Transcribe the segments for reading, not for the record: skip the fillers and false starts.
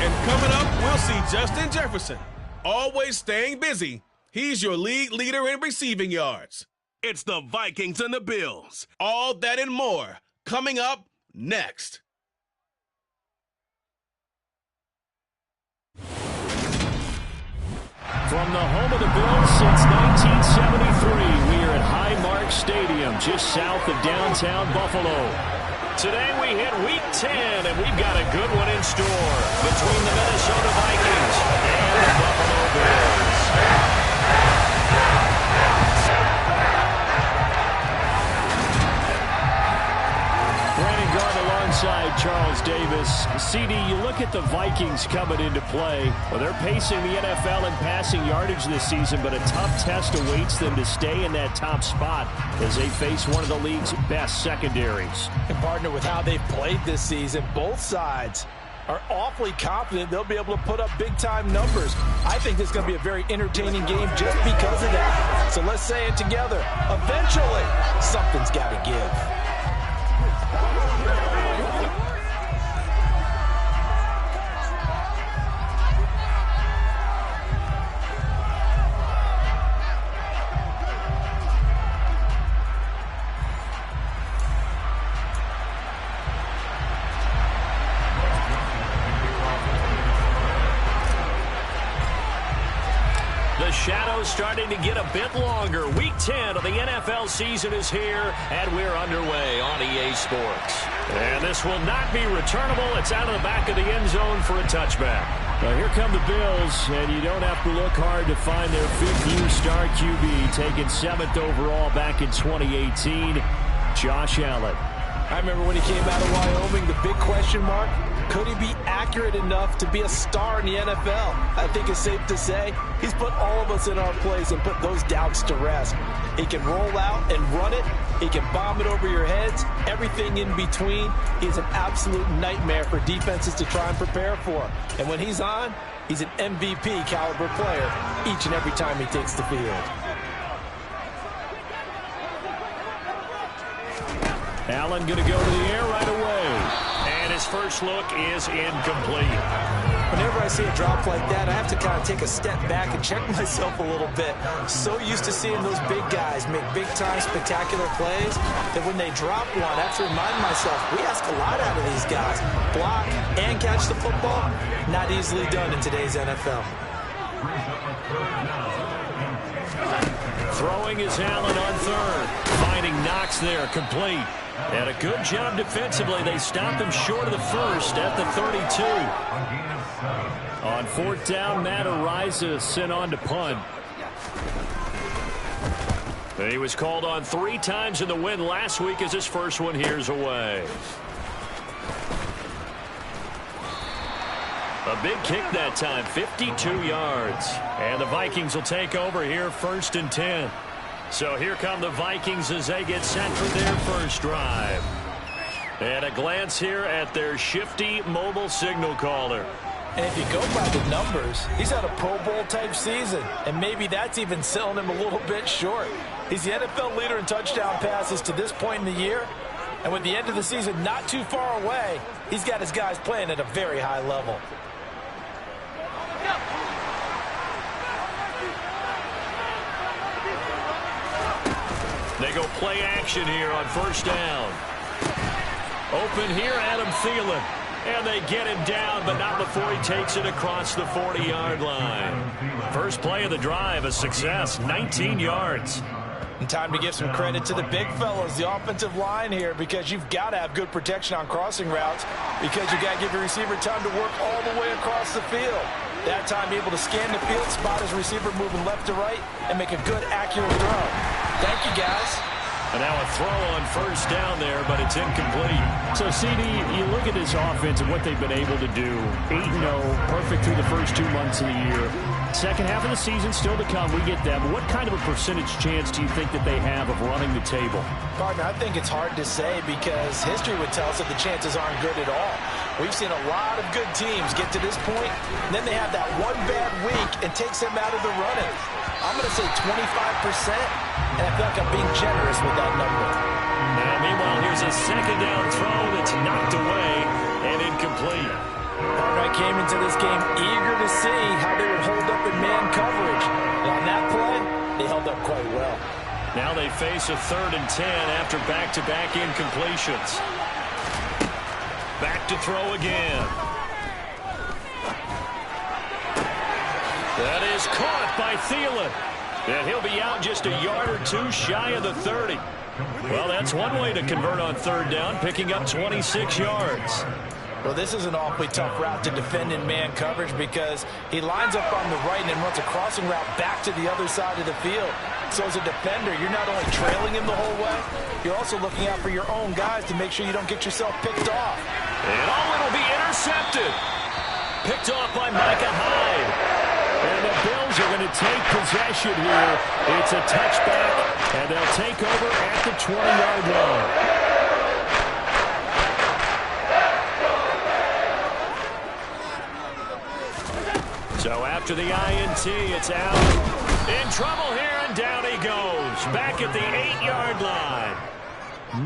And coming up, we'll see Justin Jefferson. Always staying busy, he's your league leader in receiving yards. It's the Vikings and the Bills. All that and more coming up next. From the home of the Bills since 1973, we are at Highmark Stadium, just south of downtown Buffalo. Today we hit Week 10, and we've got a good one in store between the Minnesota Vikings and the Buffalo Bills. Brandon Garn alongside Charles Davis. CD, you look at the Vikings coming into play. Well, they're pacing the NFL in passing yardage this season, but a tough test awaits them to stay in that top spot as they face one of the league's best secondaries. And partner, with how they've played this season, both sides are awfully confident they'll be able to put up big-time numbers. I think this is going to be a very entertaining game just because of that. So let's say it together. Eventually, something's got to give. Shadows starting to get a bit longer. Week 10 of the NFL season is here, and we're underway on EA Sports. And this will not be returnable. It's out of the back of the end zone for a touchback. Well, here come the Bills, and you don't have to look hard to find their fifth-year star QB, taken 7th overall back in 2018, Josh Allen. I remember when he came out of Wyoming, the big question mark, could he be accurate enough to be a star in the NFL? I think it's safe to say he's put all of us in our place and put those doubts to rest. He can roll out and run it. He can bomb it over your heads. Everything in between. He's an absolute nightmare for defenses to try and prepare for. And when he's on, he's an MVP caliber player each and every time he takes the field. Allen going to go to the air right away. And his first look is incomplete. Whenever I see a drop like that, I have to kind of take a step back and check myself a little bit. So used to seeing those big guys make big-time spectacular plays that when they drop one, I have to remind myself, we ask a lot out of these guys. Block and catch the football, not easily done in today's NFL. Throwing is Allen on third. Finding Knox there, complete. And a good job defensively. They stopped him short of the first at the 32. On fourth down, Matt Ariza sent on to punt. He was called on 3 times in the win last week as his first one here's away. A big kick that time, 52 yards. And the Vikings will take over here, 1st and 10. So here come the Vikings as they get set for their first drive. And a glance here at their shifty mobile signal caller. And if you go by the numbers, he's had a Pro Bowl type season. And maybe that's even selling him a little bit short. He's the NFL leader in touchdown passes to this point in the year. And with the end of the season not too far away, he's got his guys playing at a very high level. They go play action here on first down. Open here, Adam Thielen. And they get him down, but not before he takes it across the 40-yard line. First play of the drive, a success, 19 yards. And time to give some credit to the big fellas, the offensive line here, because you've got to have good protection on crossing routes because you've got to give your receiver time to work all the way across the field. That time able to scan the field, spot his receiver moving left to right, and make a good, accurate throw. Thank you, guys. And now a throw on first down there, but it's incomplete. So, CD, you look at this offense and what they've been able to do. 8-0, perfect through the first 2 months of the year. Second half of the season still to come. We get that. But what kind of a percentage chance do you think that they have of running the table? Partner, I think it's hard to say because history would tell us that the chances aren't good at all. We've seen a lot of good teams get to this point, and then they have that one bad week and takes them out of the running. I'm going to say 25%, and I feel like I'm being generous with that number. Now, meanwhile, here's a second down throw that's knocked away and incomplete. Partner, I came into this game eager to see how they would hold up in man coverage. And on that play, they held up quite well. Now they face a 3rd and 10 after back-to-back incompletions. Back to throw again. That is caught by Thielen. And he'll be out just a yard or two shy of the 30. Well, that's one way to convert on 3rd down, picking up 26 yards. Well, this is an awfully tough route to defend in man coverage because he lines up on the right and then runs a crossing route back to the other side of the field. So as a defender, you're not only trailing him the whole way, you're also looking out for your own guys to make sure you don't get yourself picked off. And it'll be intercepted. Picked off by Micah Hyde. And the Bills are going to take possession here. It's a touchback, and they'll take over at the 20-yard line. So after the INT, it's out. In trouble here, and down he goes. Back at the 8-yard line.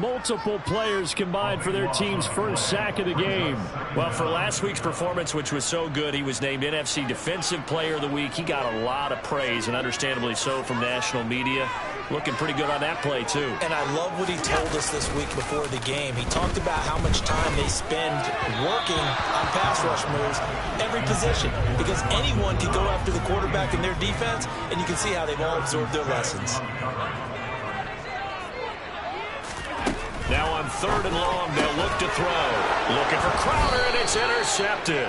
Multiple players combined for their team's first sack of the game. Well, for last week's performance, which was so good, he was named NFC Defensive Player of the Week. He got a lot of praise, and understandably so, from national media. Looking pretty good on that play, too. And I love what he told us this week before the game. He talked about how much time they spend working on pass rush moves, every position, because anyone can go after the quarterback in their defense, and you can see how they've all absorbed their lessons. Now on 3rd and long, they'll look to throw. Looking for Crowder, and it's intercepted.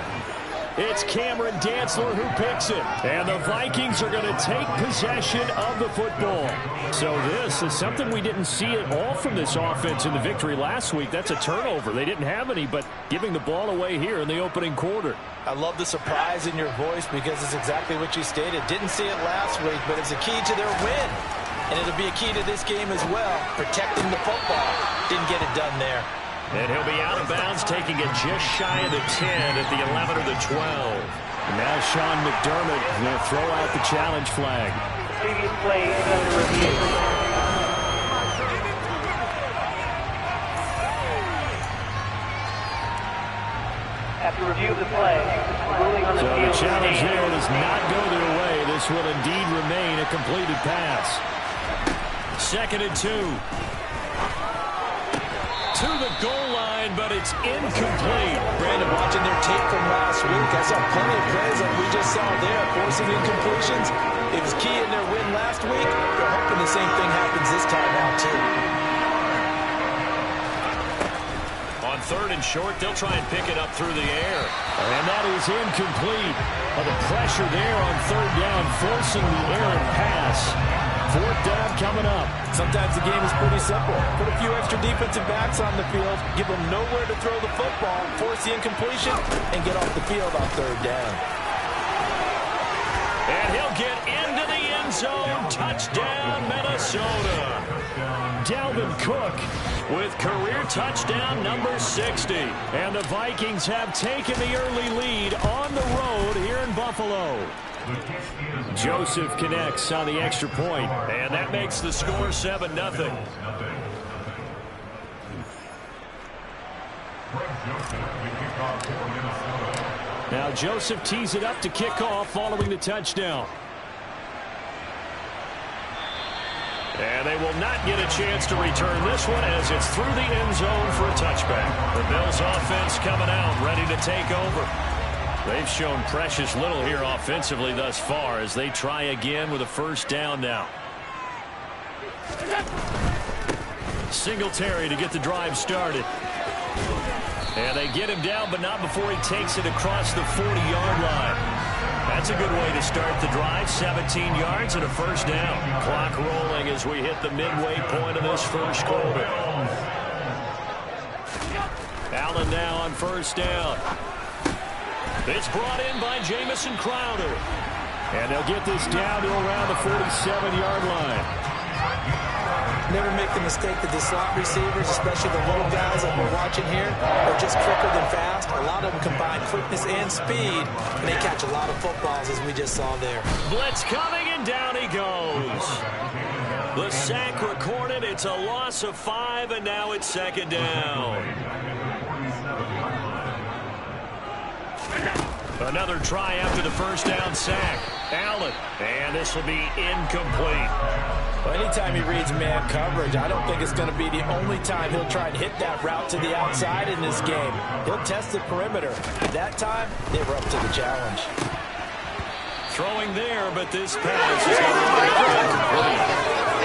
It's Cameron Dantzler who picks it. And the Vikings are going to take possession of the football. So this is something we didn't see at all from this offense in the victory last week. That's a turnover. They didn't have any, but giving the ball away here in the opening quarter. I love the surprise in your voice because it's exactly what you stated. Didn't see it last week, but it's a key to their win. And it'll be a key to this game as well, protecting the football. Didn't get it done there. And he'll be out of bounds, taking it just shy of the 10 at the 11 or the 12. And now Sean McDermott will throw out the challenge flag. Previous play is under review. After review of the play, ruling on the so field. The challenge there does not go their way. This will indeed remain a completed pass. 2nd and 2. To the goal line, but it's incomplete. Brandon, watching their tape from last week, I saw plenty of plays like we just saw there, forcing incompletions. It was key in their win last week. They're hoping the same thing happens this time out, too. On 3rd and short, they'll try and pick it up through the air. And that is incomplete. The pressure there on 3rd down, forcing the errant pass. 4th down coming up. Sometimes the game is pretty simple. Put a few extra defensive backs on the field, give them nowhere to throw the football, force the incompletion, and get off the field on 3rd down. And he'll get into the end zone. Touchdown, Minnesota. Dalvin Cook with career touchdown number 60. And the Vikings have taken the early lead on the road here in Buffalo. Joseph connects on the extra point, and that makes the score 7-0. Now Joseph tees it up to kick off following the touchdown. And they will not get a chance to return this one as it's through the end zone for a touchback. The Bills offense coming out, ready to take over. They've shown precious little here offensively thus far as they try again with a 1st down now. Singletary to get the drive started. And they get him down, but not before he takes it across the 40-yard line. That's a good way to start the drive. 17 yards and a 1st down. Clock rolling as we hit the midway point of this 1st quarter. Allen now on 1st down. It's brought in by Jamison Crowder. And they'll get this down to around the 47-yard line. Never make the mistake that the slot receivers, especially the little guys that we're watching here, are just quicker than fast. A lot of them combine quickness and speed, and they catch a lot of footballs, as we just saw there. Blitz coming, and down he goes. The sack recorded. It's a loss of 5, and now it's 2nd down. Another try after the first down sack. Allen, and this will be incomplete. Well, anytime he reads man coverage, I don't think it's going to be the only time he'll try and hit that route to the outside in this game. He'll test the perimeter. At that time, they were up to the challenge. Throwing there, but this pass is going to be incomplete.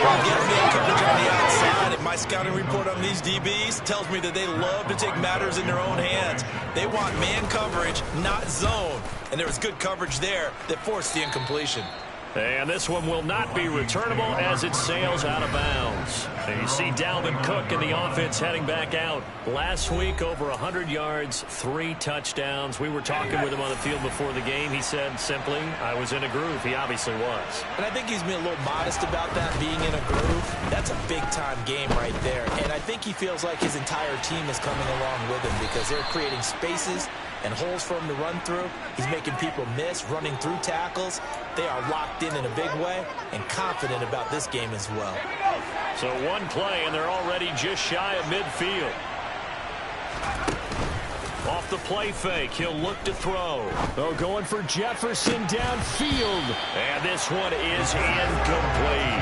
Get man coverage on the outside. And my scouting report on these DBs tells me that they love to take matters in their own hands. They want man coverage, not zone. And there was good coverage there that forced the incompletion. And this one will not be returnable as it sails out of bounds. And you see Dalvin Cook in the offense heading back out. Last week, over 100 yards, 3 touchdowns. We were talking with him on the field before the game. He said simply, I was in a groove. He obviously was. And I think he's been a little modest about that, being in a groove. That's a big-time game right there. And I think he feels like his entire team is coming along with him because they're creating spaces and holes for him to run through. He's making people miss, running through tackles. They are locked in a big way and confident about this game as well. So one play, and they're already just shy of midfield. Off the play fake, he'll look to throw. Oh, going for Jefferson downfield. And this one is incomplete.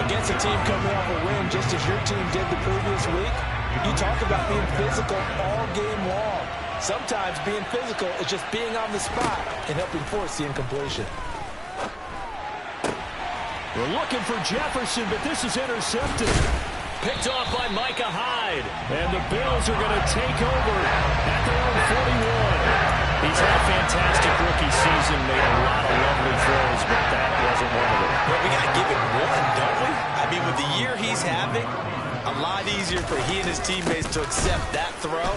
Against a team coming off a win, just as your team did the previous week, you talk about being physical all game long. Sometimes being physical is just being on the spot and helping force the incompletion. We're looking for Jefferson, but this is intercepted. Picked off by Micah Hyde. And the Bills are going to take over at their own 41. He's had a fantastic rookie season, made a lot of lovely throws, but that wasn't one of them. Well, we got to give him one, don't we? I mean, with the year he's having, a lot easier for he and his teammates to accept that throw.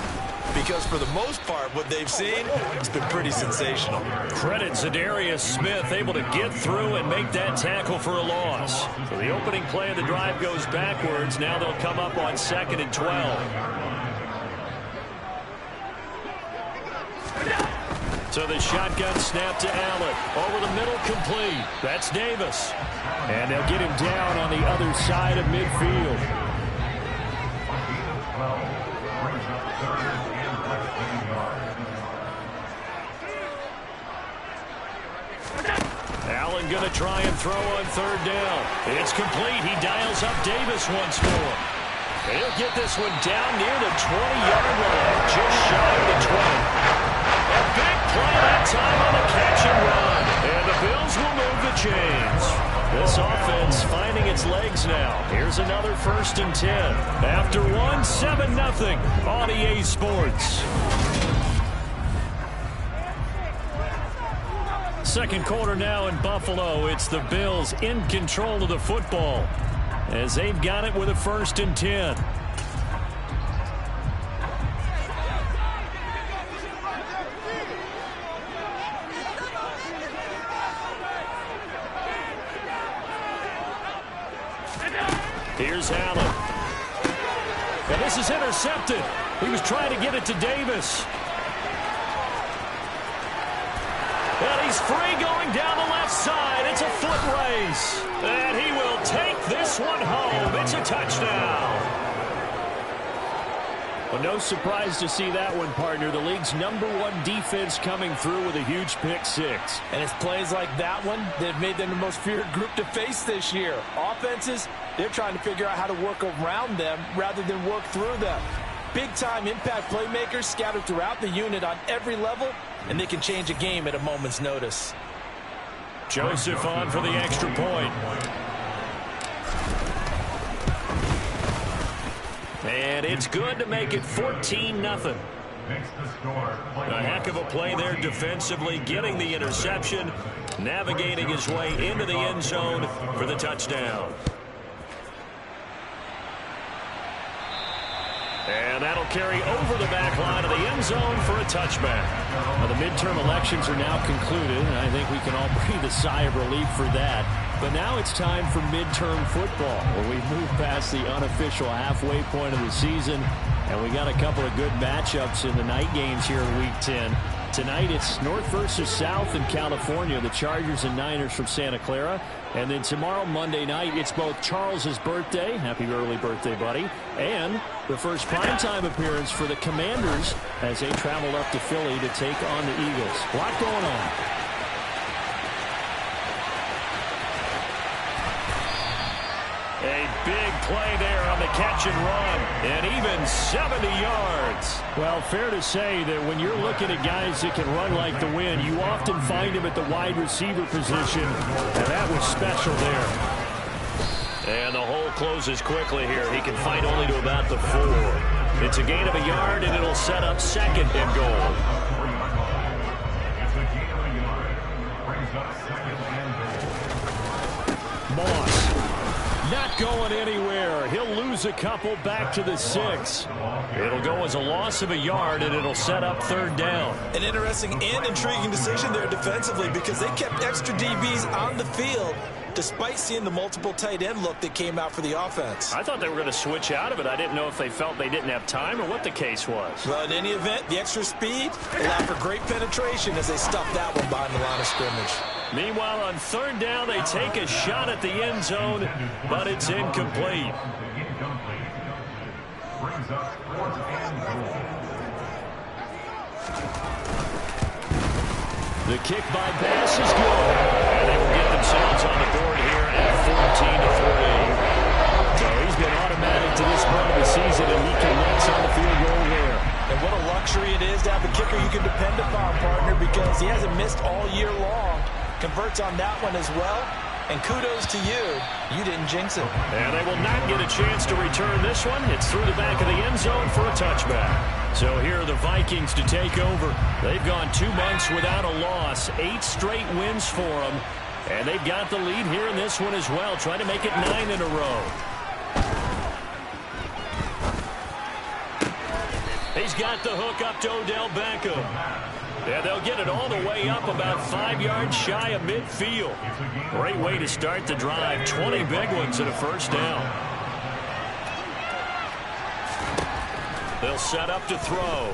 Because for the most part, what they've seen, it's been pretty sensational. Credit Zadarius Smith, able to get through and make that tackle for a loss. So the opening play of the drive goes backwards. Now they'll come up on 2nd and 12. So the shotgun snap to Allen. Over the middle, complete. That's Davis. And they'll get him down on the other side of midfield. Allen going to try and throw on 3rd down. It's complete. He dials up Davis once more. He'll get this one down near the 20-yard line, just shy of the 20. A big play that time on the catch and run. And the Bills will move the chains. This offense finding its legs now. Here's another 1st and 10. After one, 7-0 on EA Sports. Second quarter now in Buffalo. It's the Bills in control of the football as they've got it with a 1st and 10. Here's Allen. And this is intercepted. He was trying to get it to Davis. And he's free going down the left side. It's a foot race. And he will take this one home. It's a touchdown. Well, no surprise to see that one, partner. The league's #1 defense coming through with a huge pick 6. And it's plays like that one that have made them the most feared group to face this year. Offenses, they're trying to figure out how to work around them rather than work through them. Big-time impact playmakers scattered throughout the unit on every level, and they can change a game at a moment's notice. Joseph on for the extra point. And it's good to make it 14-0. A heck of a play there defensively, getting the interception, navigating his way into the end zone for the touchdown. And that'll carry over the back line of the end zone for a touchback. Well, the midterm elections are now concluded, and I think we can all breathe a sigh of relief for that. But now it's time for midterm football, where we move past the unofficial halfway point of the season, and we got a couple of good matchups in the night games here in Week 10. Tonight it's North versus South in California, the Chargers and Niners from Santa Clara. And then tomorrow, Monday night, it's both Charles's birthday, happy early birthday, buddy, and the first primetime appearance for the Commanders as they travel up to Philly to take on the Eagles. A lot going on. A big play there on the catch and run, and even 70 yards. Well, fair to say that when you're looking at guys that can run like the wind, you often find them at the wide receiver position, and that was special there. And the hole closes quickly here. He can fight only to about the 4. It's a gain of a yard, and it'll set up second and goal. Moss. Not going anywhere. He'll lose a couple back to the 6. It'll go as a loss of a yard, and it'll set up third down. An interesting and intriguing decision there defensively because they kept extra DBs on the field despite seeing the multiple tight end look that came out for the offense. I thought they were going to switch out of it. I didn't know if they felt they didn't have time or what the case was. Well, in any event, the extra speed allowed for great penetration as they stuffed that one behind the line of scrimmage. Meanwhile, on third down, they take a shot at the end zone, but it's incomplete. The kick by Bass is good. And they will get themselves on the board here at 14-3. So he's been automatic to this point of the season, and he connects on the field goal there. And what a luxury it is to have a kicker you can depend upon, partner, because he hasn't missed all year long. Converts on that one as well. And kudos to you. You didn't jinx it. And they will not get a chance to return this one. It's through the back of the end zone for a touchback. So here are the Vikings to take over. They've gone 2 months without a loss. 8 straight wins for them. And they've got the lead here in this one as well, trying to make it 9 in a row. He's got the hook up to Odell Beckham. Yeah, they'll get it all the way up about 5 yards shy of midfield. Great way to start the drive. 20 big ones and a first down. They'll set up to throw.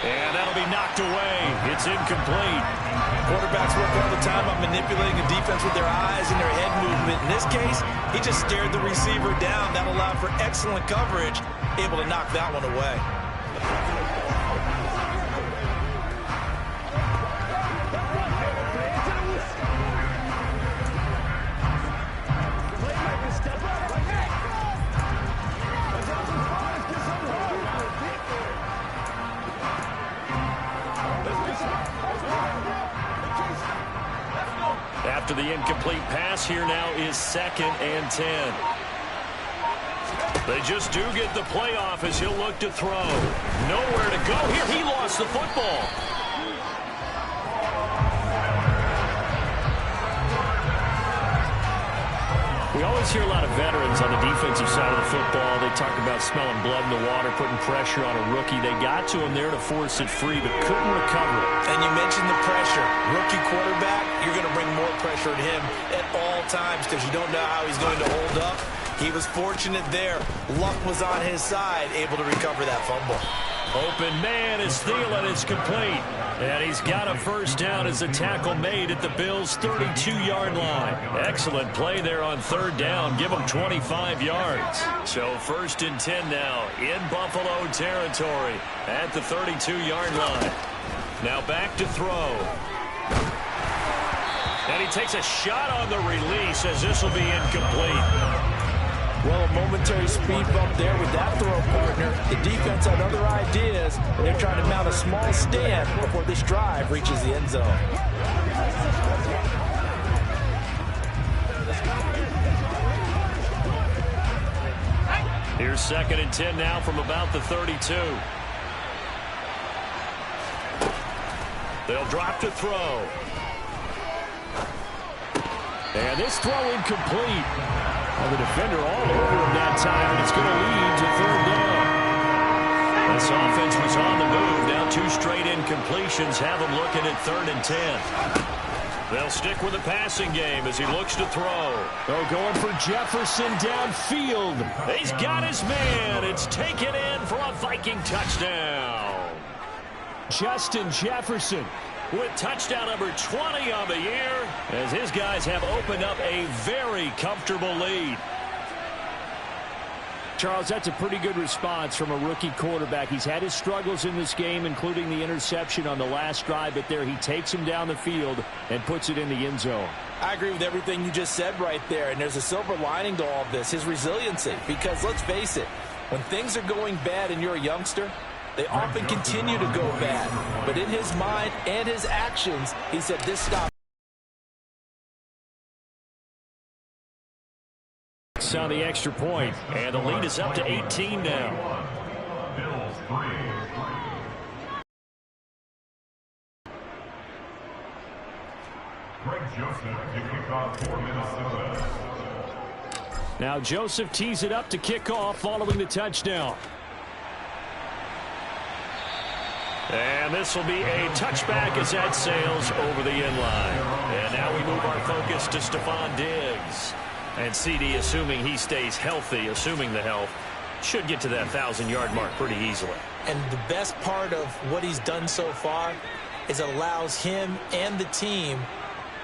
And that'll be knocked away. It's incomplete. Quarterbacks work all the time on manipulating the defense with their eyes and their head movement. In this case, he just stared the receiver down. That allowed for excellent coverage, able to knock that one away. After the incomplete pass, here now is 2nd and 10. They just do get the playoff as he'll look to throw. Nowhere to go here. He lost the football. We always hear a lot of veterans on the defensive side of the football. They talk about smelling blood in the water, putting pressure on a rookie. They got to him there to force it free, but couldn't recover it. And you mentioned the pressure. Rookie quarterback, you're going to bring more pressure at him at all times because you don't know how he's going to hold up. He was fortunate there. Luck was on his side, able to recover that fumble. Open man is Thielen. It's complete. And he's got a first down as the tackle made at the Bills' 32-yard line. Excellent play there on third down. Give him 25 yards. So 1st and 10 now in Buffalo territory at the 32-yard line. Now back to throw. And he takes a shot on the release as this will be incomplete. Well, a momentary speed bump there with that throw, partner. The defense had other ideas, and they're trying to mount a small stand before this drive reaches the end zone. Here's 2nd and 10 now from about the 32. They'll drop to throw. And this throw incomplete. Well, the defender all over him that time, and it's going to lead to third down. This offense was on the move. Now 2 straight incompletions have them looking at 3rd and 10. They'll stick with the passing game as he looks to throw. They're going for Jefferson downfield. He's got his man. It's taken in for a Viking touchdown. Justin Jefferson with touchdown number 20 on the year as his guys have opened up a very comfortable lead. Charles, that's a pretty good response from a rookie quarterback. He's had his struggles in this game, including the interception on the last drive, but there he takes him down the field and puts it in the end zone. I agree with everything you just said right there, and there's a silver lining to all of this, his resiliency. Because let's face it, when things are going bad and you're a youngster, they often continue to go bad. But in his mind and his actions, he said this stop. On the extra point, and the lead is up to 18 now. Now Joseph tees it up to kick off following the touchdown. And this will be a touchback as that sails over the end line. And now we move our focus to Stephon Diggs. And CD, assuming he stays healthy, assuming the health, should get to that 1,000-yard mark pretty easily. And the best part of what he's done so far is it allows him and the team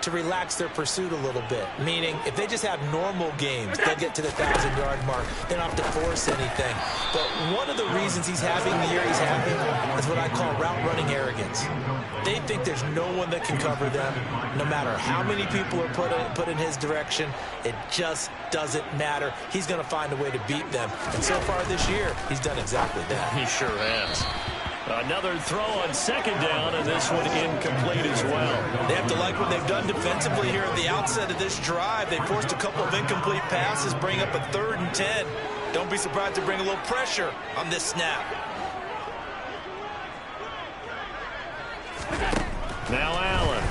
to relax their pursuit a little bit. Meaning, if they just have normal games, they'll get to the 1,000-yard mark. They don't have to force anything. But one of the reasons he's having the year he's having is what I call route-running arrogance. They think there's no one that can cover them. No matter how many people are put in his direction, it just doesn't matter. He's going to find a way to beat them. And so far this year, he's done exactly that. He sure has. Another throw on second down, and this one incomplete as well. They have to like what they've done defensively here at the outset of this drive. They forced a couple of incomplete passes, bring up a 3rd and 10. Don't be surprised to bring a little pressure on this snap. Now Allen.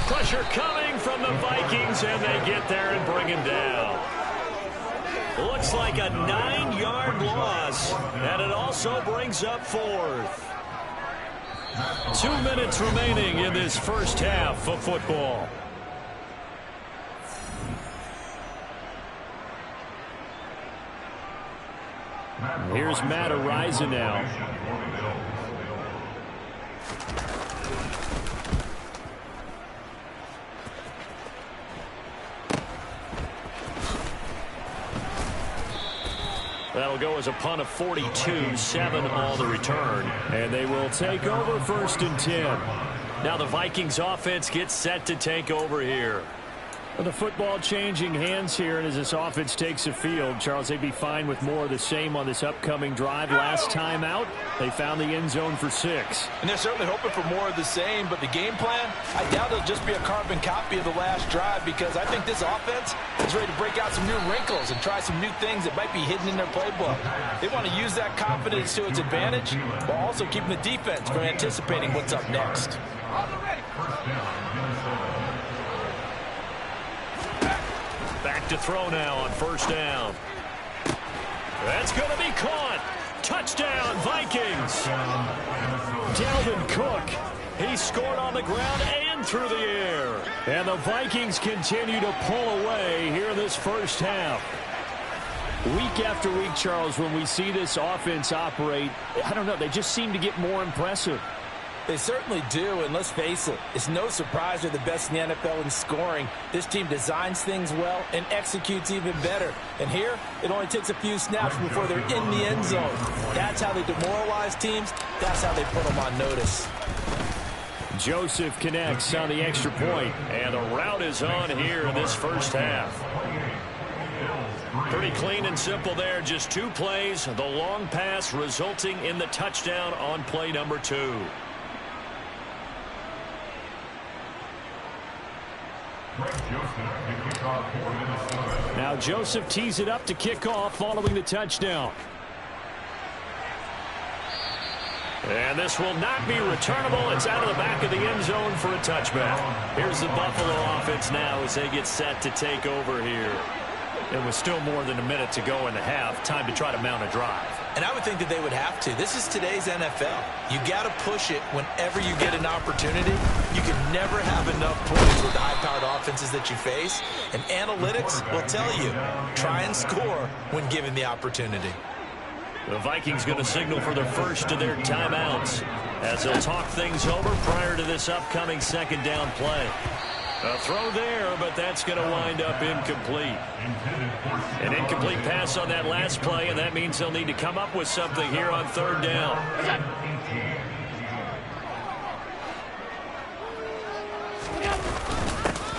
Pressure coming from the Vikings, and they get there and bring him down. Looks like a 9-yard loss, and it also brings up 4th. 2 minutes remaining in this first half of football. Here's Matt Araiza now. That'll go as a punt of 42, 7 on the return. And they will take over 1st and 10. Now the Vikings offense gets set to take over here. Well, the football changing hands here, and as this offense takes the field, Charles, they'd be fine with more of the same on this upcoming drive. Last time out, they found the end zone for 6. And they're certainly hoping for more of the same, but the game plan, I doubt it'll just be a carbon copy of the last drive, because I think this offense is ready to break out some new wrinkles and try some new things that might be hidden in their playbook. They want to use that confidence to its advantage, while also keeping the defense from anticipating what's up next. Back to throw now on 1st down. That's going to be caught. Touchdown, Vikings. Dalvin Cook. He scored on the ground and through the air. And the Vikings continue to pull away here in this first half. Week after week, Charles, when we see this offense operate, I don't know, they just seem to get more impressive. They certainly do, and let's face it, it's no surprise they're the best in the NFL in scoring. This team designs things well and executes even better. And here, it only takes a few snaps before they're in the end zone. That's how they demoralize teams. That's how they put them on notice. Joseph connects on the extra point. And the route is on here in this first half. Pretty clean and simple there. Just 2 plays. The long pass resulting in the touchdown on play number 2. Now Joseph tees it up to kick off following the touchdown. And this will not be returnable. It's out of the back of the end zone for a touchback. Here's the Buffalo offense now as they get set to take over here. And with still more than a minute to go in the half, time to try to mount a drive. And I would think that they would have to. This is today's NFL. You got to push it whenever you get an opportunity. You can never have enough points with the high-powered offenses that you face. And analytics will tell you, try and score when given the opportunity. The Vikings going to signal for the first of their timeouts as they'll talk things over prior to this upcoming second down play. A throw there, but that's going to wind up incomplete. An incomplete pass on that last play, and that means they'll need to come up with something here on third down.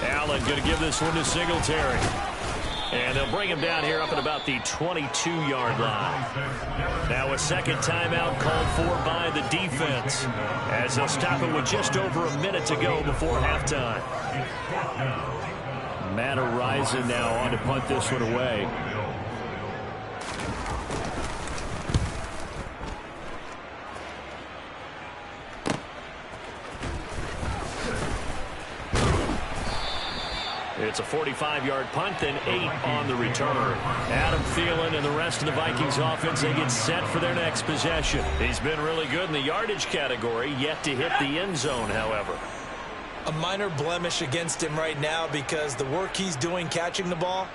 Allen going to give this one to Singletary. And they'll bring him down here up at about the 22-yard line. Now a second timeout called for by the defense as they'll stop it with just over a minute to go before halftime. Matt Arisen now on to punt this one away. It's a 45-yard punt, then 8 on the return. Adam Thielen and the rest of the Vikings offense, they get set for their next possession. He's been really good in the yardage category, yet to hit the end zone, however. A minor blemish against him right now because the work he's doing catching the ball,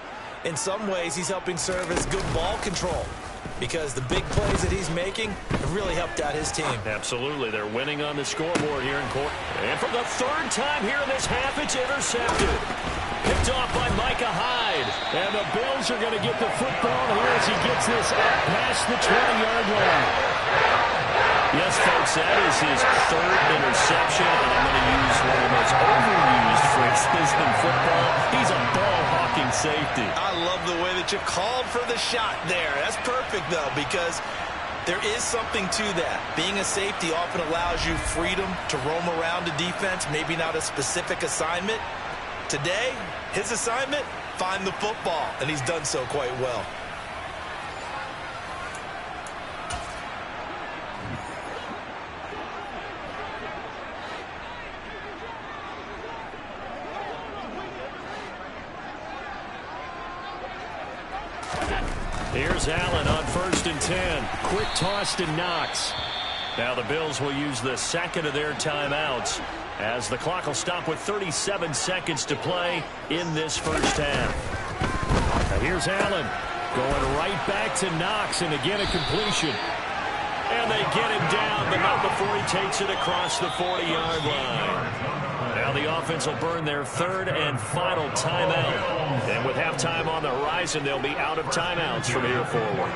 in some ways he's helping serve as good ball control because the big plays that he's making have really helped out his team. Absolutely. They're winning on the scoreboard here in court. And for the third time here in this half, it's intercepted. Picked off by Micah Hyde. And the Bills are going to get the football here as he gets this up past the 20-yard line. Yes, folks, that is his third interception. And I'm going to use one of the most overused phrases in football. He's a ball-hawking safety. I love the way that you called for the shot there. That's perfect, though, because there is something to that. Being a safety often allows you freedom to roam around a defense, maybe not a specific assignment. Today, his assignment, find the football, and he's done so quite well. Here's Allen on 1st and 10. Quick toss to Knox. Now the Bills will use the second of their timeouts as the clock will stop with 37 seconds to play in this first half. Now here's Allen going right back to Knox, and again a completion. And they get him down, but not before he takes it across the 40-yard line. Now the offense will burn their third and final timeout. And with halftime on the horizon, they'll be out of timeouts from here forward.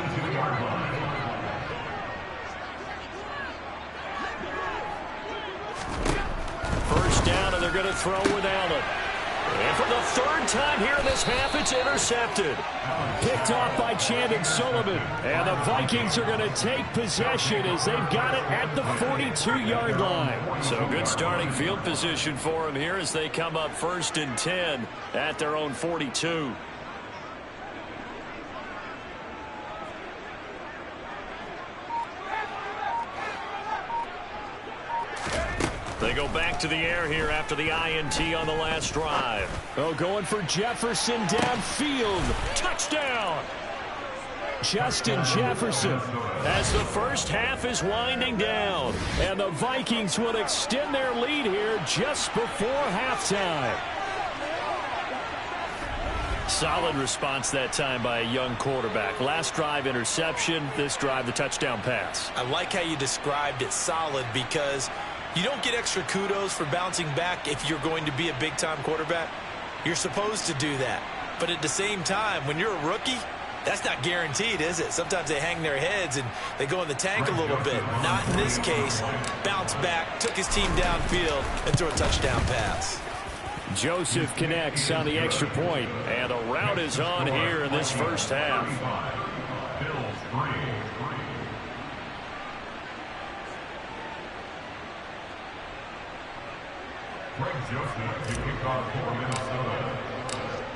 First down, and they're going to throw with Allen. And for the third time here in this half, it's intercepted. Picked off by Chandon Sullivan. And the Vikings are going to take possession as they've got it at the 42-yard line. So good starting field position for them here as they come up 1st and 10 at their own 42. They go back to the air here after the INT on the last drive. Oh, going for Jefferson downfield. Touchdown! Justin Jefferson as the first half is winding down. And the Vikings will extend their lead here just before halftime. Solid response that time by a young quarterback. Last drive interception, this drive the touchdown pass. I like how you described it solid because you don't get extra kudos for bouncing back if you're going to be a big-time quarterback. You're supposed to do that. But at the same time, when you're a rookie, that's not guaranteed, is it? Sometimes they hang their heads and they go in the tank a little bit. Not in this case. Bounced back, took his team downfield, and threw a touchdown pass. Joseph connects on the extra point, and the route is on here in this first half.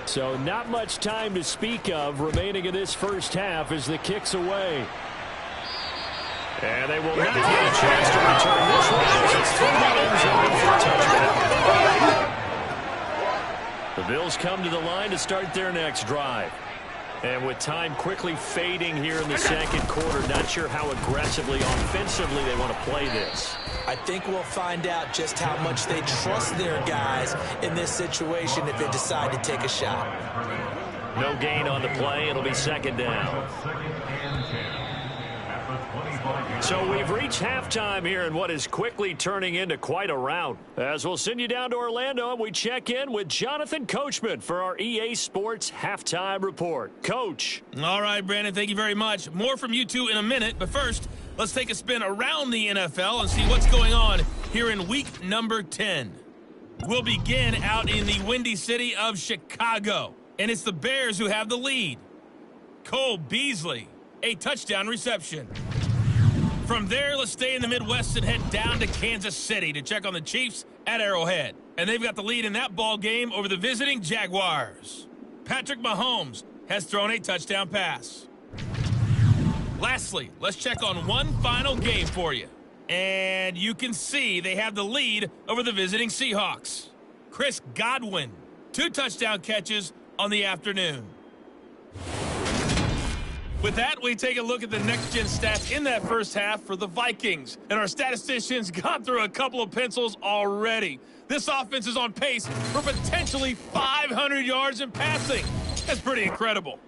So not much time to speak of remaining in this first half as the kick's away. And they will not get a chance to return this one as it's through the end zone for a touchdown. The Bills come to the line to start their next drive. And with time quickly fading here in the second quarter, not sure how aggressively, offensively they want to play this. I think we'll find out just how much they trust their guys in this situation if they decide to take a shot. No gain on the play. It'll be second down. So we've reached halftime here in what is quickly turning into quite a rout. As we'll send you down to Orlando, and we check in with Jonathan Coachman for our EA Sports Halftime Report. Coach. All right, Brandon, thank you very much. More from you two in a minute, but first, let's take a spin around the NFL and see what's going on here in week number 10. We'll begin out in the windy city of Chicago, and it's the Bears who have the lead. Cole Beasley, a touchdown reception. From there, let's stay in the Midwest and head down to Kansas City to check on the Chiefs at Arrowhead. And they've got the lead in that ball game over the visiting Jaguars. Patrick Mahomes has thrown a touchdown pass. Lastly, let's check on one final game for you. And you can see they have the lead over the visiting Seahawks. Chris Godwin, 2 touchdown catches on the afternoon. With that, we take a look at the next-gen stats in that first half for the Vikings. And our statisticians got through a couple of pencils already. This offense is on pace for potentially 500 yards in passing. That's pretty incredible.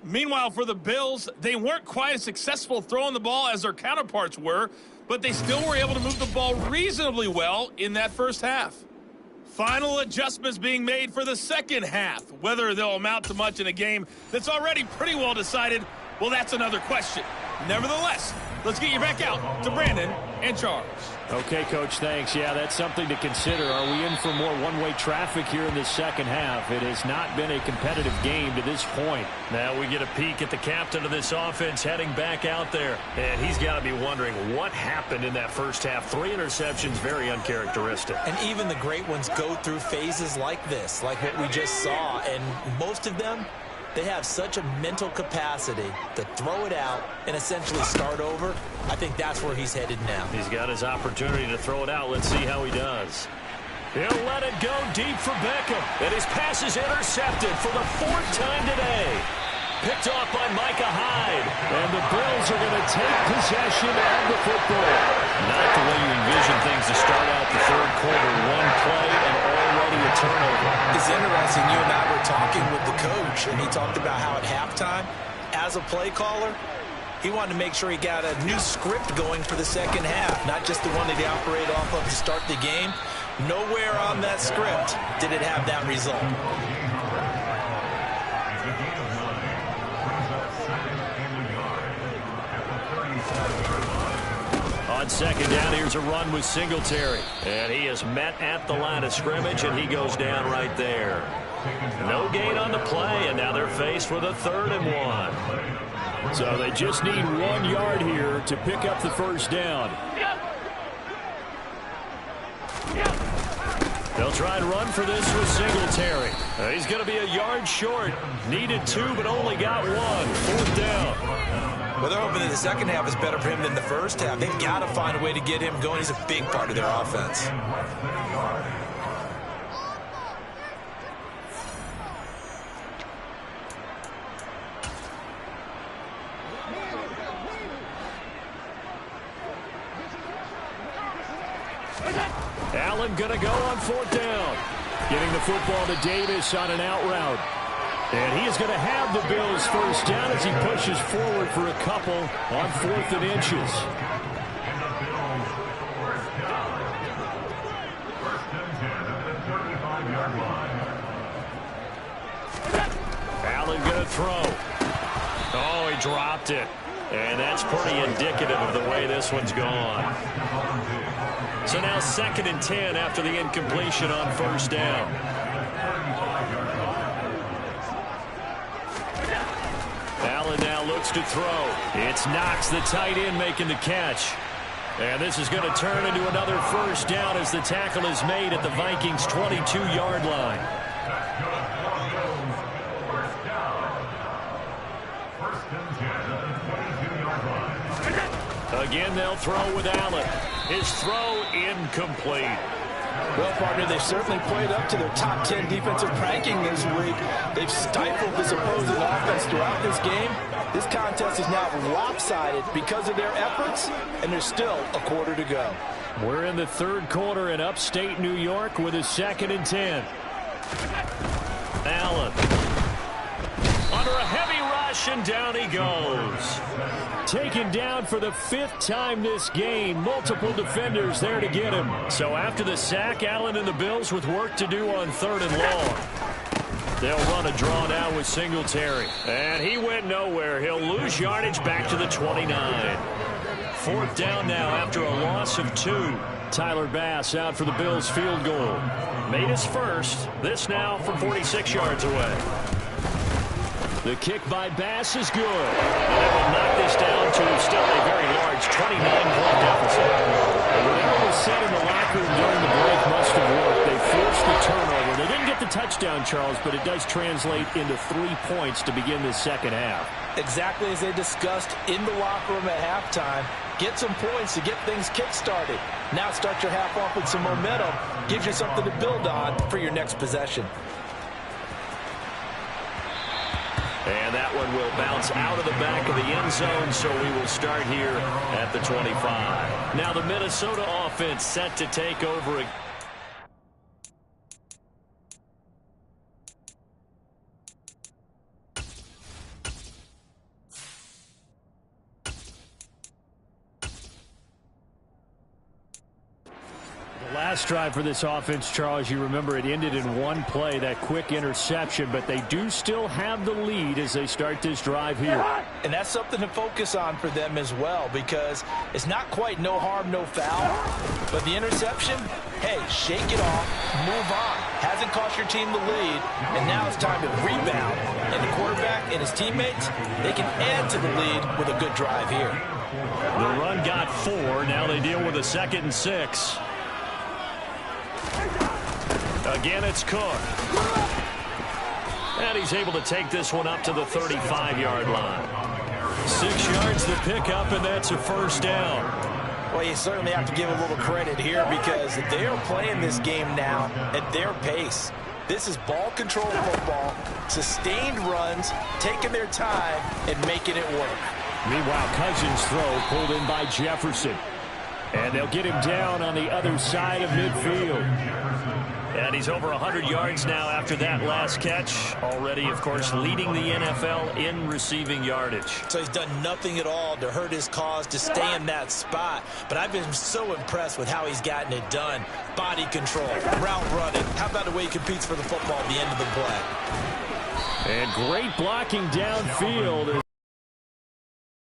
Meanwhile, for the Bills, they weren't quite as successful throwing the ball as their counterparts were, but they still were able to move the ball reasonably well in that first half. Final adjustments being made for the second half. Whether they'll amount to much in a game that's already pretty well decided, well, that's another question. Nevertheless, let's get you back out to Brandon and Charles. Okay, Coach, thanks. Yeah, that's something to consider. Are we in for more one-way traffic here in the second half? It has not been a competitive game to this point. Now we get a peek at the captain of this offense heading back out there. And he's got to be wondering what happened in that first half. 3 interceptions, very uncharacteristic. And even the great ones go through phases like this, like what we just saw. And most of them, they have such a mental capacity to throw it out and essentially start over. I think that's where he's headed now. He's got his opportunity to throw it out. Let's see how he does. He'll let it go deep for Beckham. And his pass is intercepted for the 4th time today. Picked off by Micah Hyde. And the Bills are going to take possession of the football. Not the way you envision things to start out the third quarter. One play and already a turnover. It's interesting. You and I were talking with the coach, and he talked about how at halftime, as a play caller, he wanted to make sure he got a new script going for the second half, not just the one that he operated off of to start the game. Nowhere on that script did it have that result. On second down, here's a run with Singletary. And he is met at the line of scrimmage, and he goes down right there. No gain on the play, and now they're faced with a 3rd and 1. So they just need 1 yard here to pick up the first down. They'll try and run for this with Singletary. He's going to be a yard short. Needed 2, but only got 1. 4th down. Well, they're hoping that the second half is better for him than the first half. They've got to find a way to get him going. He's a big part of their offense. Allen going to go on 4th down. Getting the football to Davis on an out route. And he is going to have the Bills first down as he pushes forward for a couple on 4th and inches. Allen going to throw. Oh, he dropped it. And that's pretty indicative of the way this one's gone. So now 2nd and 10 after the incompletion on 1st down. Allen now looks to throw. It's Knox, the tight end, making the catch. And this is going to turn into another first down as the tackle is made at the Vikings' 22-yard line. Again, they'll throw with Allen. His throw incomplete. Well, partner, they've certainly played up to their top 10 defensive ranking this week. They've stifled this opposing offense throughout this game. This contest is now lopsided because of their efforts, and there's still a quarter to go. We're in the third quarter in upstate New York with a 2nd and 10. Allen. Under a heavy rush, and down he goes. Taken down for the 5th time this game. Multiple defenders there to get him. So after the sack, Allen and the Bills with work to do on 3rd and long. They'll run a draw now with Singletary. And he went nowhere. He'll lose yardage back to the 29. 4th down now after a loss of 2. Tyler Bass out for the Bills field goal. Made his first. This now from 46 yards away. The kick by Bass is good. And that will knock this down to still a very large 29-point deficit. Whatever was said in the locker room during the break must have worked. They forced the turnover. They didn't get the touchdown, Charles, but it does translate into 3 points to begin this second half. Exactly as they discussed in the locker room at halftime. Get some points to get things kick-started. Now start your half off with some momentum. Gives you something to build on for your next possession. And that one will bounce out of the back of the end zone, so we will start here at the 25. Now the Minnesota offense set to take over. Last drive for this offense, Charles, you remember it ended in one play, that quick interception, but they do still have the lead as they start this drive here. And that's something to focus on for them as well, because it's not quite no harm, no foul, but the interception, hey, shake it off, move on. Hasn't cost your team the lead, and now it's time to rebound. And the quarterback and his teammates, they can add to the lead with a good drive here. The run got 4. Now they deal with a 2nd and 6. Again, it's Cook. And he's able to take this one up to the 35-yard line. 6 yards the pickup, and that's a 1st down. Well, you certainly have to give a little credit here because they are playing this game now at their pace. This is ball control football, sustained runs, taking their time, and making it work. Meanwhile, Cousins' throw pulled in by Jefferson. And they'll get him down on the other side of midfield. And he's over 100 yards now after that last catch. Already, of course, leading the NFL in receiving yardage. So he's done nothing at all to hurt his cause to stay in that spot. But I've been so impressed with how he's gotten it done. Body control, route running. How about the way he competes for the football at the end of the play? And great blocking downfield.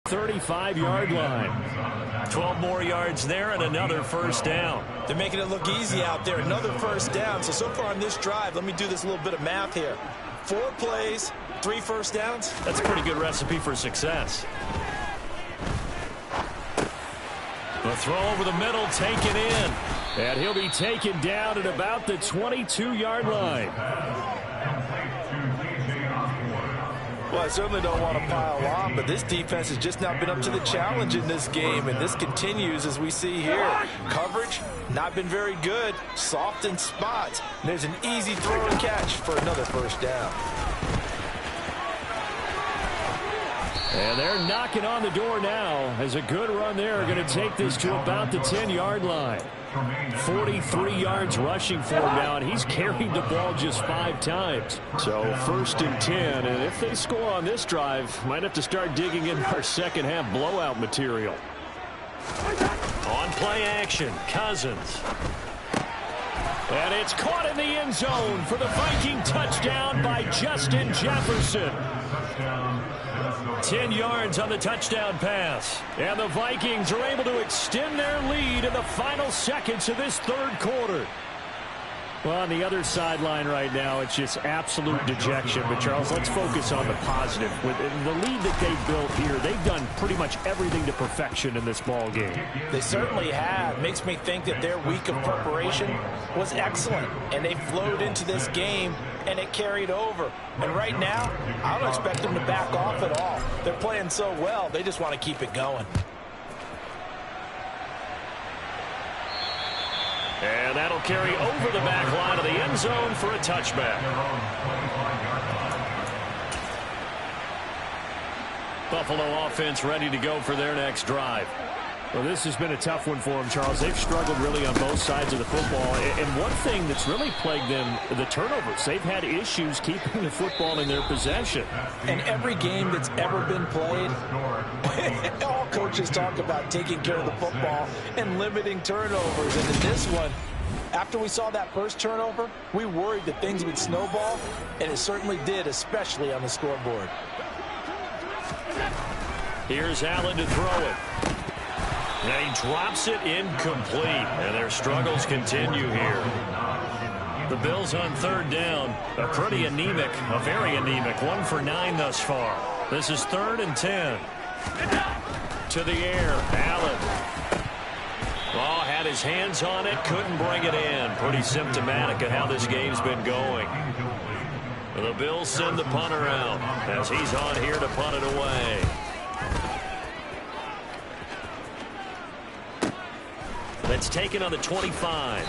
35-yard line. 12 more yards there and another 1st down. They're making it look easy out there. Another 1st down. So far on this drive, let me do this little bit of math here. 4 plays, 3 1st downs. That's a pretty good recipe for success. The throw over the middle, taken in. And he'll be taken down at about the 22-yard line. Well, I certainly don't want to pile on, but this defense has just not been up to the challenge in this game, and this continues as we see here. Coverage, not been very good, soft in spots. There's an easy throw and catch for another 1st down. And they're knocking on the door now as a good run there. Going to take this to about the 10-yard line. 43 yards rushing for him now, and he's carried the ball just 5 times. So 1st and 10, and if they score on this drive, might have to start digging in our second half blowout material. On play action, Cousins. And it's caught in the end zone for the Viking touchdown by Justin Jefferson. 10 yards on the touchdown pass. And the Vikings are able to extend their lead in the final seconds of this 3rd quarter. Well, on the other sideline right now, it's just absolute dejection. But, Charles, let's focus on the positive. With the lead that they've built here, they've done pretty much everything to perfection in this ball game. They certainly have. Makes me think that their week of preparation was excellent. And they flowed into this game, and it carried over. And right now, I don't expect them to back off at all. They're playing so well, they just want to keep it going. And that'll carry over the back line of the end zone for a touchback. Buffalo offense ready to go for their next drive. Well, this has been a tough one for them, Charles. They've struggled really on both sides of the football. And one thing that's really plagued them, the turnovers. They've had issues keeping the football in their possession. And every game that's ever been played, all coaches talk about taking care of the football and limiting turnovers. And in this one, after we saw that first turnover, we worried that things would snowball, and it certainly did, especially on the scoreboard. Here's Allen to throw it. And he drops it incomplete. And their struggles continue here. The Bills on third down. A pretty anemic, a very anemic. 1 for 9 thus far. This is 3rd and 10. To the air. Allen. Oh, had his hands on it. Couldn't bring it in. Pretty symptomatic of how this game's been going. The Bills send the punter out as he's on here to punt it away. That's taken on the 25.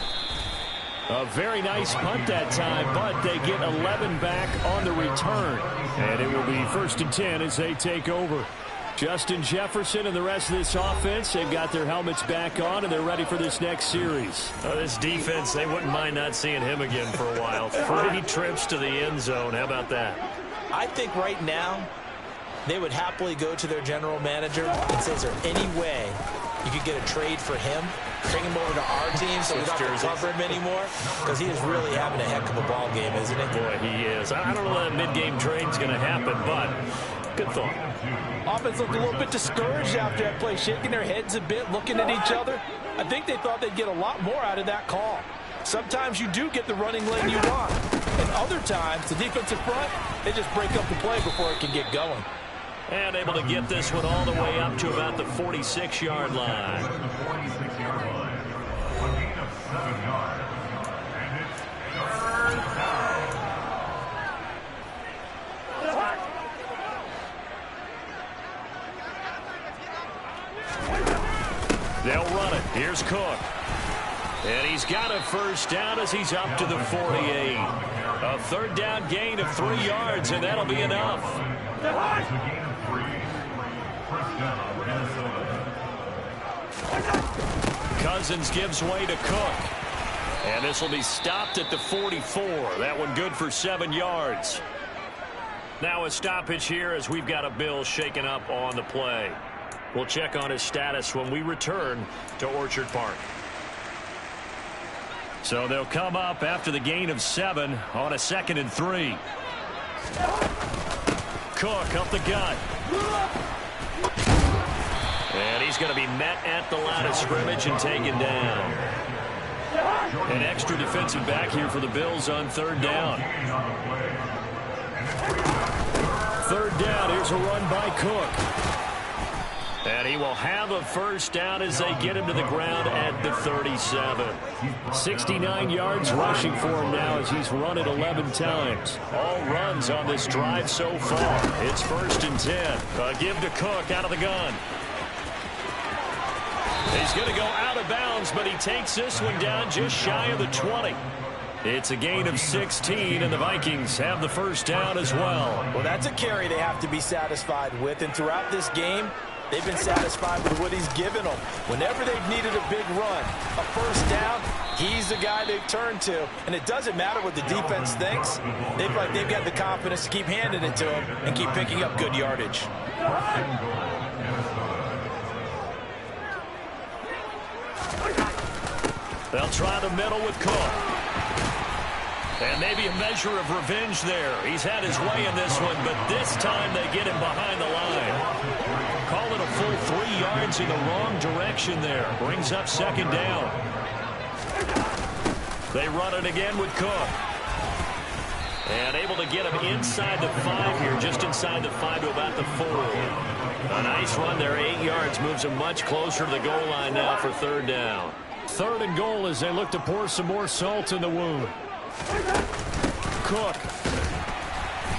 A very nice punt that time, but they get 11 back on the return. And it will be 1st and 10 as they take over. Justin Jefferson and the rest of this offense, they've got their helmets back on, and they're ready for this next series. This defense, they wouldn't mind not seeing him again for a while. 3 trips to the end zone. How about that? I think right now they would happily go to their general manager and say, is there any way you could get a trade for him? Bring him over to our team so we don't have to cover him anymore? Because he is really having a heck of a ball game, isn't he? Boy, he is. I don't know that mid-game trade's going to happen, but good thought. Offense looked a little bit discouraged after that play, shaking their heads a bit, looking at each other. I think they thought they'd get a lot more out of that call. Sometimes you do get the running lane you want. And other times, the defensive front, they just break up the play before it can get going. And able to get this one all the way up to about the 46-yard line. They'll run it. Here's Cook. And he's got a first down as he's up to the 48. A 3rd down gain of 3 yards, and that'll be enough. Cousins gives way to Cook. And this will be stopped at the 44. That one good for 7 yards. Now a stoppage here as we've got a Bill shaken up on the play. We'll check on his status when we return to Orchard Park. So they'll come up after the gain of 7 on a 2nd and 3. Cook up the gut. And he's going to be met at the line of scrimmage and taken down. An extra defensive back here for the Bills on 3rd down. 3rd down. Here's a run by Cook. And he will have a first down as they get him to the ground at the 37. 69 yards rushing for him now as he's run it 11 times. All runs on this drive so far. It's 1st and 10. A give to Cook out of the gun. He's going to go out of bounds, but he takes this one down just shy of the 20. It's a gain of 16, and the Vikings have the first down as well. Well, that's a carry they have to be satisfied with, and throughout this game, they've been satisfied with what he's given them. Whenever they've needed a big run, a first down, he's the guy they've turned to. And it doesn't matter what the defense thinks. They feel like they've got the confidence to keep handing it to him and keep picking up good yardage. They'll try the middle with Cook. And maybe a measure of revenge there. He's had his way in this one, but this time they get him behind the line. Call it a full 3 yards in the wrong direction there. Brings up 2nd down. They run it again with Cook. And able to get him inside the 5 here, just inside the 5 to about the 4. A nice run there, 8 yards, moves him much closer to the goal line now for 3rd down. 3rd and goal as they look to pour some more salt in the wound. Cook.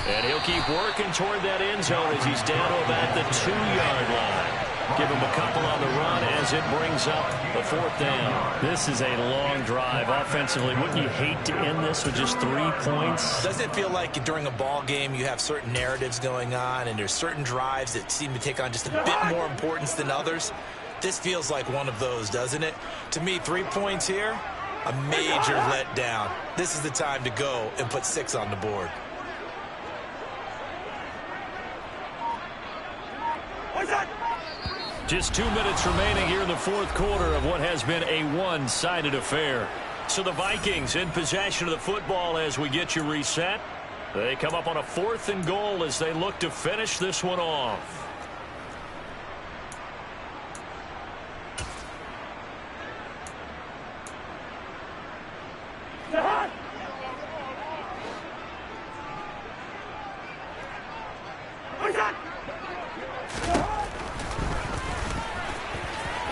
And he'll keep working toward that end zone as he's down to about the 2-yard line. Give them a couple on the run as it brings up the 4th down. This is a long drive offensively. Wouldn't you hate to end this with just 3 points? Doesn't it feel like during a ball game you have certain narratives going on and there's certain drives that seem to take on just a bit more importance than others? This feels like one of those, doesn't it? To me, 3 points here, a major letdown. This is the time to go and put 6 on the board. Just 2 minutes remaining here in the 4th quarter of what has been a one-sided affair. So the Vikings in possession of the football as we get you reset. They come up on a 4th and goal as they look to finish this one off.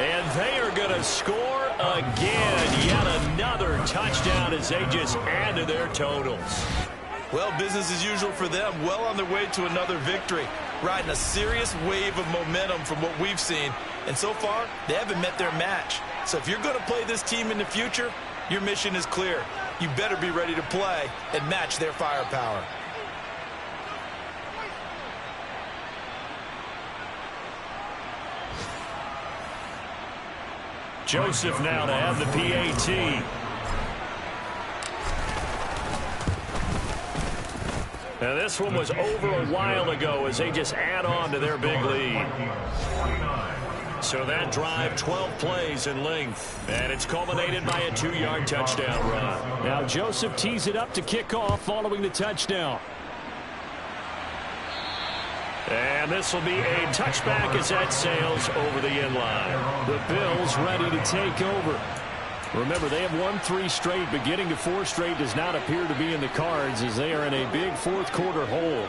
And they are going to score again. Yet another touchdown as they just add to their totals. Well, business as usual for them. Well on their way to another victory. Riding a serious wave of momentum from what we've seen. And so far, they haven't met their match. So if you're going to play this team in the future, your mission is clear. You better be ready to play and match their firepower. Joseph now to have the PAT. Now this one was over a while ago as they just add on to their big lead. So that drive, 12 plays in length. And it's culminated by a 2-yard touchdown run. Now Joseph tees it up to kick off following the touchdown. And this will be a touchback as that sails over the end line. The Bills ready to take over. Remember, they have won 3 straight, but getting to 4 straight does not appear to be in the cards as they are in a big 4th quarter hole.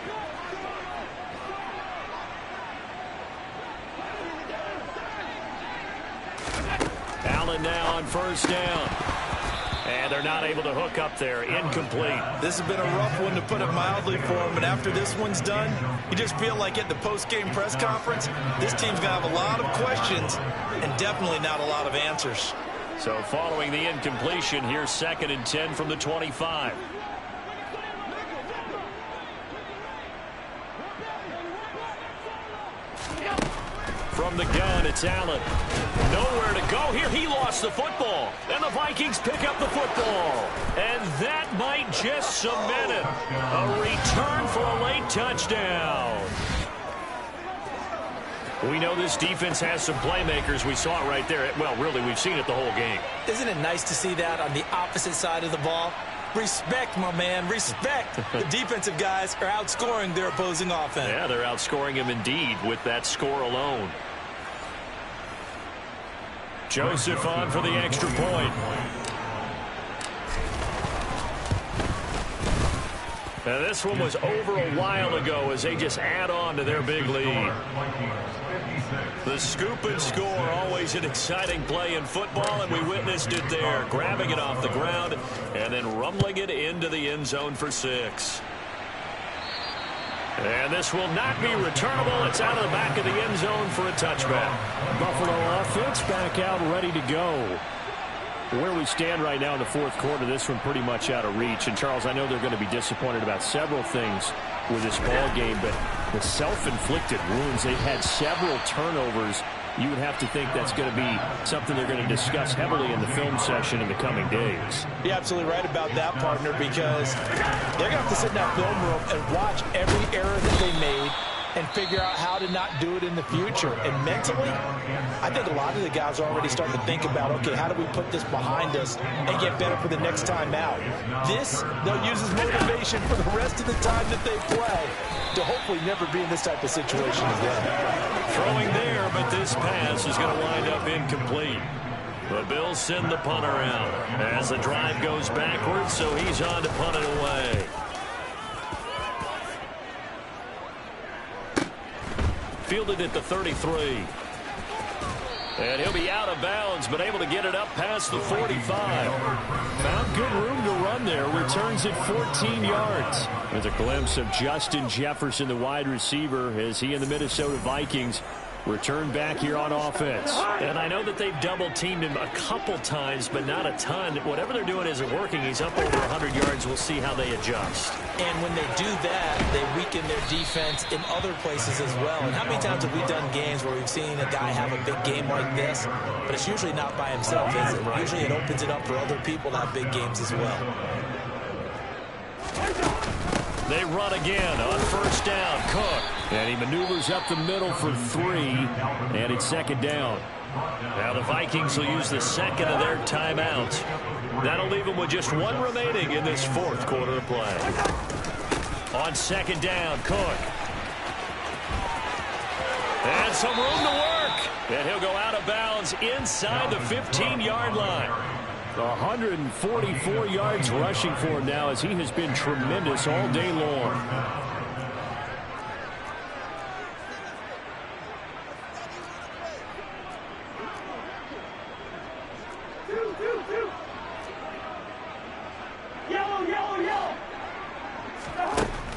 Allen now on 1st down. And they're not able to hook up there. Incomplete. This has been a rough one, to put it mildly, for him. And after this one's done, you just feel like at the post-game press conference, this team's going to have a lot of questions and definitely not a lot of answers. So following the incompletion, here's 2nd and 10 from the 25. From the gun, it's Allen. Nowhere to go here. He lost the football. And the Vikings pick up the football. And that might just cement it. A return for a late touchdown. We know this defense has some playmakers. We saw it right there. Well, really, we've seen it the whole game. Isn't it nice to see that on the opposite side of the ball? Respect, my man, respect. The defensive guys are outscoring their opposing offense. Yeah, they're outscoring him indeed with that score alone. Joseph on for the extra point. Now this one was over a while ago as they just add on to their big lead. The scoop and score, always an exciting play in football, and we witnessed it there. Grabbing it off the ground and then rumbling it into the end zone for 6. And this will not be returnable. It's out of the back of the end zone for a touchback. Buffalo offense back out ready to go. Where we stand right now in the 4th quarter, this one pretty much out of reach. And, Charles, I know they're going to be disappointed about several things with this ball game, but the self-inflicted wounds, they've had several turnovers. You would have to think that's going to be something they're going to discuss heavily in the film session in the coming days. You're absolutely right about that, partner, because they're going to have to sit in that film room and watch every error that they made and figure out how to not do it in the future. And mentally, I think a lot of the guys are already starting to think about, okay, how do we put this behind us and get better for the next time out? This, they'll use as motivation for the rest of the time that they play to hopefully never be in this type of situation again. Throwing there, but this pass is going to wind up incomplete. The Bills send the punter out as the drive goes backwards, so he's on to punt it away. Fielded at the 33. And he'll be out of bounds, but able to get it up past the 45. Found good room to run there. Returns it 14 yards. There's a glimpse of Justin Jefferson, the wide receiver, as he and the Minnesota Vikings return back here on offense. And I know that they've double-teamed him a couple times, but not a ton. Whatever they're doing isn't working. He's up over 100 yards. We'll see how they adjust. And when they do that, they weaken their defense in other places as well. And how many times have we done games where we've seen a guy have a big game like this, but it's usually not by himself, is it? Usually it opens it up for other people to have big games as well. They run again on first down. Cook. And he maneuvers up the middle for 3, and it's second down. Now the Vikings will use the second of their timeouts. That'll leave them with just 1 remaining in this fourth quarter of play. On second down, Cook. And some room to work. And he'll go out of bounds inside the 15-yard line. 144 yards rushing for him now, as he has been tremendous all day long.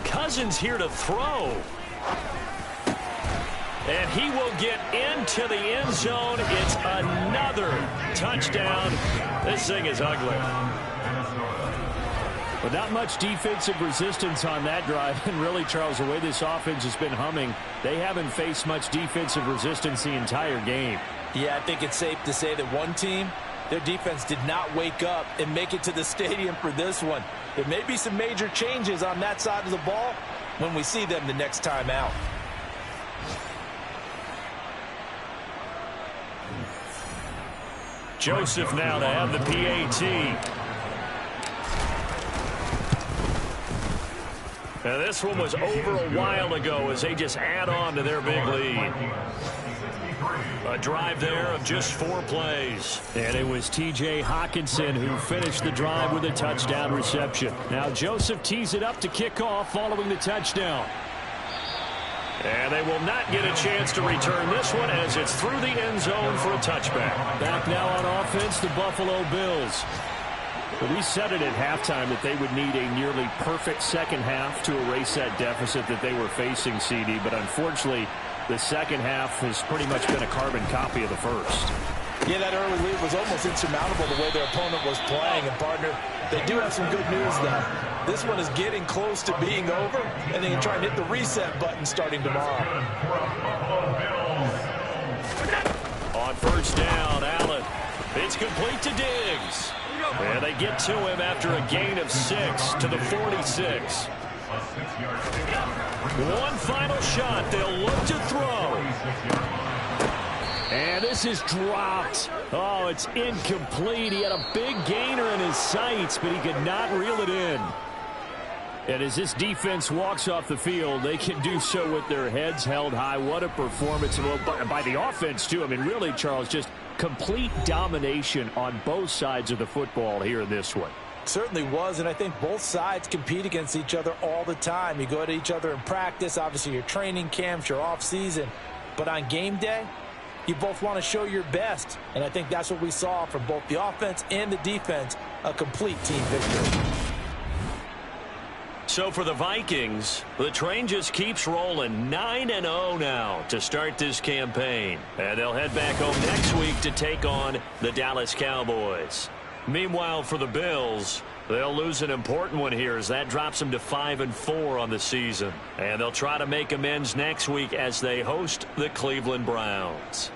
Cousins here to throw. And he will get into the end zone. It's another touchdown. This thing is ugly. But not much defensive resistance on that drive. And really, Charles, the way this offense has been humming, they haven't faced much defensive resistance the entire game. Yeah, I think it's safe to say that one team, their defense did not wake up and make it to the stadium for this one. There may be some major changes on that side of the ball when we see them the next time out. Joseph now to have the PAT. Now this one was over a while ago as they just add on to their big lead. A drive there of just 4 plays. And it was T.J. Hawkinson who finished the drive with a touchdown reception. Now Joseph tees it up to kick off following the touchdown. And they will not get a chance to return this one as it's through the end zone for a touchback. Back now on offense, the Buffalo Bills. Well, we said it at halftime that they would need a nearly perfect second half to erase that deficit that they were facing, CD. But unfortunately, the second half has pretty much been a carbon copy of the first. Yeah, that early lead was almost insurmountable the way their opponent was playing. And, partner, they do have some good news now. This one is getting close to being over, and they can try and hit the reset button starting tomorrow. On first down, Allen. It's complete to Diggs. And they get to him after a gain of 6 to the 46. One final shot. They'll look to throw. And this is dropped. Oh, it's incomplete. He had a big gainer in his sights, but he could not reel it in. And as this defense walks off the field, they can do so with their heads held high. What a performance by the offense, too. I mean, really, Charles, just complete domination on both sides of the football here in this one. Certainly was, and I think both sides compete against each other all the time. You go at each other in practice, obviously your training camps, your off-season. But on game day, you both want to show your best. And I think that's what we saw from both the offense and the defense, a complete team victory. So for the Vikings, the train just keeps rolling. 9-0 now to start this campaign. And they'll head back home next week to take on the Dallas Cowboys. Meanwhile, for the Bills, they'll lose an important one here as that drops them to 5-4 on the season. And they'll try to make amends next week as they host the Cleveland Browns.